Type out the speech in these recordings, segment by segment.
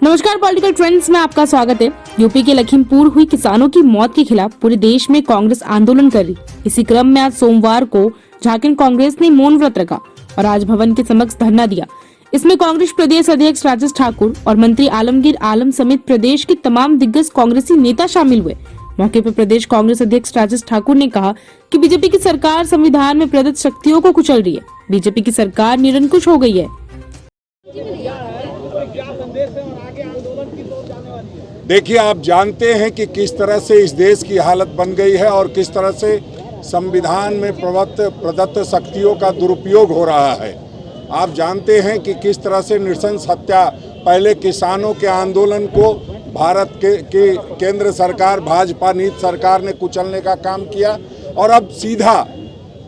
नमस्कार, political trends में आपका स्वागत है। यूपी के लखीमपुर हुई किसानों की मौत के खिलाफ पूरे देश में कांग्रेस आंदोलन कर रही। इसी क्रम में आज सोमवार को झारखंड कांग्रेस ने मौन व्रत रखा और राजभवन के समक्ष धरना दिया। इसमें कांग्रेस प्रदेश अध्यक्ष राजेश ठाकुर और मंत्री आलमगीर आलम समेत प्रदेश के तमाम दिग्गज कांग्रेसी नेता शामिल हुए। मौके पर प्रदेश कांग्रेस अध्यक्ष राजेश ठाकुर ने कहा कि बीजेपी की सरकार संविधान में प्रदत्त शक्तियों को कुचल रही है। बीजेपी की सरकार निरंकुश हो गई है। देखिए, आप जानते हैं कि किस तरह से इस देश की हालत बन गई है और किस तरह से संविधान में प्रदत्त शक्तियों का दुरुपयोग हो रहा है। आप जानते हैं कि किस तरह से नृशंस हत्या, पहले किसानों के आंदोलन को भारत के केंद्र सरकार, भाजपा नीति सरकार ने कुचलने का काम किया और अब सीधा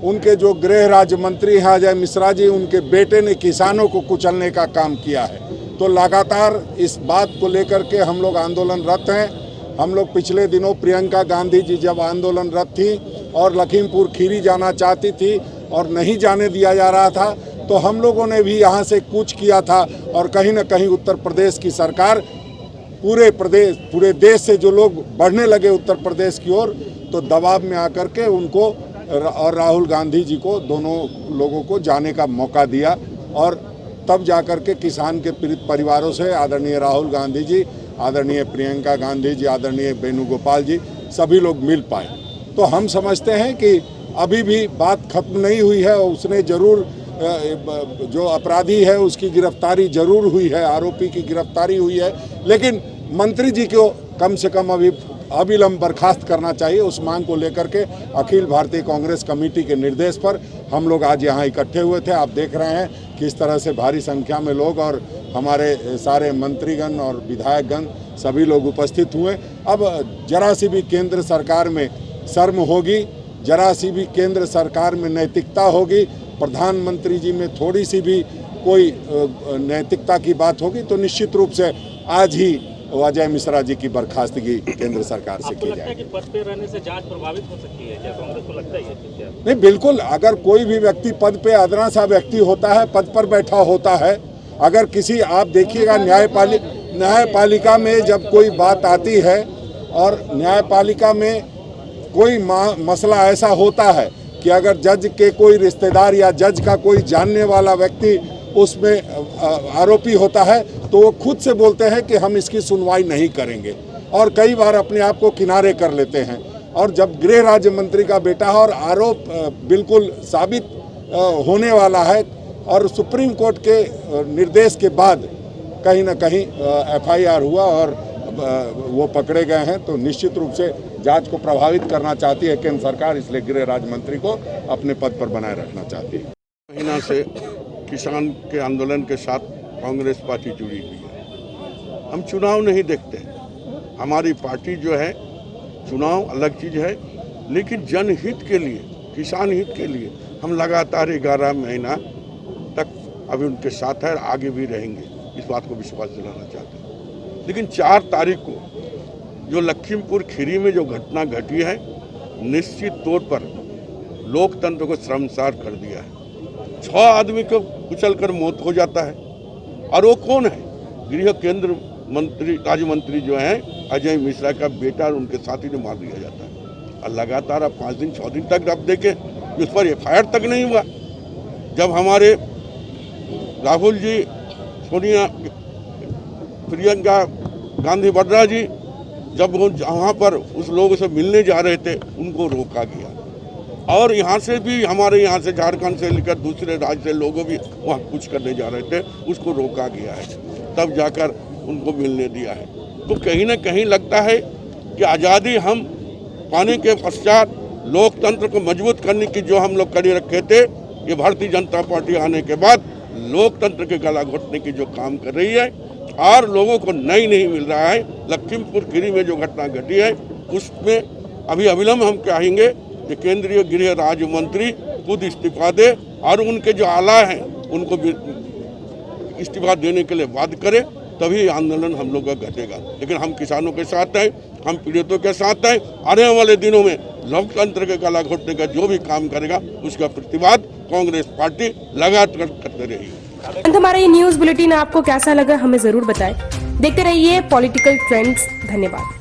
उनके जो गृह राज्य मंत्री हैं अजय मिश्रा जी, उनके बेटे ने किसानों को कुचलने का काम किया है। तो लगातार इस बात को लेकर के हम लोग आंदोलनरत हैं। हम लोग पिछले दिनों प्रियंका गांधी जी जब आंदोलनरत थी और लखीमपुर खीरी जाना चाहती थी और नहीं जाने दिया जा रहा था, तो हम लोगों ने भी यहाँ से कूच किया था और कहीं न कहीं उत्तर प्रदेश की सरकार, पूरे देश से जो लोग बढ़ने लगे उत्तर प्रदेश की ओर, तो दबाव में आकर के उनको और राहुल गांधी जी को, दोनों लोगों को जाने का मौका दिया और तब जाकर के किसान के पीड़ित परिवारों से आदरणीय राहुल गांधी जी, आदरणीय प्रियंका गांधी जी, आदरणीय वेणुगोपाल जी, सभी लोग मिल पाए। तो हम समझते हैं कि अभी भी बात खत्म नहीं हुई है और उसने जरूर, जो अपराधी है उसकी गिरफ्तारी जरूर हुई है, आरोपी की गिरफ्तारी हुई है, लेकिन मंत्री जी को कम से कम अभी अविलंब बर्खास्त करना चाहिए। उस मांग को लेकर के अखिल भारतीय कांग्रेस कमेटी के निर्देश पर हम लोग आज यहाँ इकट्ठे हुए थे। आप देख रहे हैं किस तरह से भारी संख्या में लोग और हमारे सारे मंत्रीगण और विधायकगण सभी लोग उपस्थित हुए। अब जरा सी भी केंद्र सरकार में शर्म होगी, जरा सी भी केंद्र सरकार में नैतिकता होगी, प्रधानमंत्री जी में थोड़ी सी भी कोई नैतिकता की बात होगी, तो निश्चित रूप से आज ही अजय मिश्रा जी की बर्खास्तगी केंद्र सरकार से की जाएगी। पद पे रहने से जांच प्रभावित हो सकती है क्या? कांग्रेस को लगता है ये? नहीं, बिल्कुल। अगर कोई भी व्यक्ति पद पे, अदना सा व्यक्ति होता है, पद पर बैठा होता है, अगर किसी, आप देखिएगा न्यायपालिका में जब कोई बात आती है और न्यायपालिका में कोई मसला ऐसा होता है कि अगर जज के कोई रिश्तेदार या जज का कोई जानने वाला व्यक्ति उसमें आरोपी होता है, तो वो खुद से बोलते हैं कि हम इसकी सुनवाई नहीं करेंगे और कई बार अपने आप को किनारे कर लेते हैं। और जब गृह राज्य मंत्री का बेटा है और आरोप बिल्कुल साबित होने वाला है और सुप्रीम कोर्ट के निर्देश के बाद कहीं ना कहीं FIR हुआ और वो पकड़े गए हैं, तो निश्चित रूप से जांच को प्रभावित करना चाहती है केंद्र सरकार, इसलिए गृह राज्य मंत्री को अपने पद पर बनाए रखना चाहती है। महीना से किसान के आंदोलन के साथ कांग्रेस पार्टी जुड़ी हुई है। हम चुनाव नहीं देखते, हमारी पार्टी जो है, चुनाव अलग चीज़ है, लेकिन जनहित के लिए, किसान हित के लिए हम लगातार 11 महीना तक अभी उनके साथ है, आगे भी रहेंगे, इस बात को विश्वास दिलाना चाहते हैं। लेकिन 4 तारीख को जो लखीमपुर खीरी में जो घटना घटी है, निश्चित तौर पर लोकतंत्र को शर्मसार कर दिया है। 6 आदमी को कुचल कर मौत हो जाता है और वो कौन है? गृह केंद्र मंत्री, राज्य मंत्री जो हैं अजय मिश्रा का बेटा और उनके साथी ने मार दिया जाता है। और लगातार अब 5 दिन 6 दिन तक आप देखें उस पर FIR तक नहीं हुआ। जब हमारे राहुल जी, सोनिया, प्रियंका गांधी वड्रा जी जब वो वहाँ पर उस लोगों से मिलने जा रहे थे, उनको रोका गया और यहाँ से भी, हमारे यहाँ से झारखंड से लेकर दूसरे राज्य से लोगों भी वहाँ कुछ करने जा रहे थे, उसको रोका गया है, तब जाकर उनको मिलने दिया है। तो कहीं ना कहीं लगता है कि आज़ादी हम पाने के पश्चात लोकतंत्र को मजबूत करने की जो हम लोग कड़ी रखे थे, ये भारतीय जनता पार्टी आने के बाद लोकतंत्र के गला घोटने की जो काम कर रही है और लोगों को नहीं मिल रहा है। लखीमपुर खीरी में जो घटना घटी है उसमें अभी अविलंब हम कहेंगे कि केंद्रीय गृह राज्य मंत्री खुद इस्तीफा दे और उनके जो आला हैं उनको भी इस्तीफा देने के लिए बाध्य करे, तभी आंदोलन हम लोग का घटेगा। लेकिन हम किसानों के साथ हैं, हम पीड़ितों के साथ हैं। आने वाले दिनों में लोकतंत्र के गला घोटने का जो भी काम करेगा उसका प्रतिवाद कांग्रेस पार्टी लगातार करते रहेगी। हमारा ये न्यूज बुलेटिन आपको कैसा लगा हमें जरूर बताएं। देखते रहिए पॉलिटिकल ट्रेंड्स। धन्यवाद।